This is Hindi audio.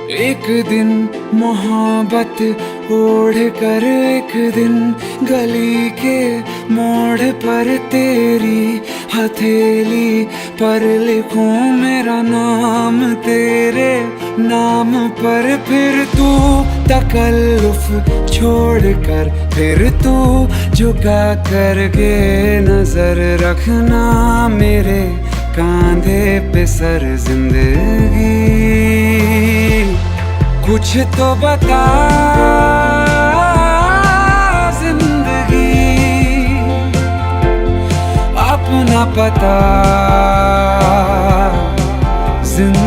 एक दिन मोहब्बत ओढ़ कर, एक दिन गली के मोड़ पर तेरी हथेली पर लिखूं मेरा नाम तेरे नाम पर। फिर तू तकल्लुफ छोड़ कर, फिर तू झुका करके नजर रखना मेरे कांधे पे सर जिंदगी। कुछ तो बता जिंदगी, अपना पता जिंदगी।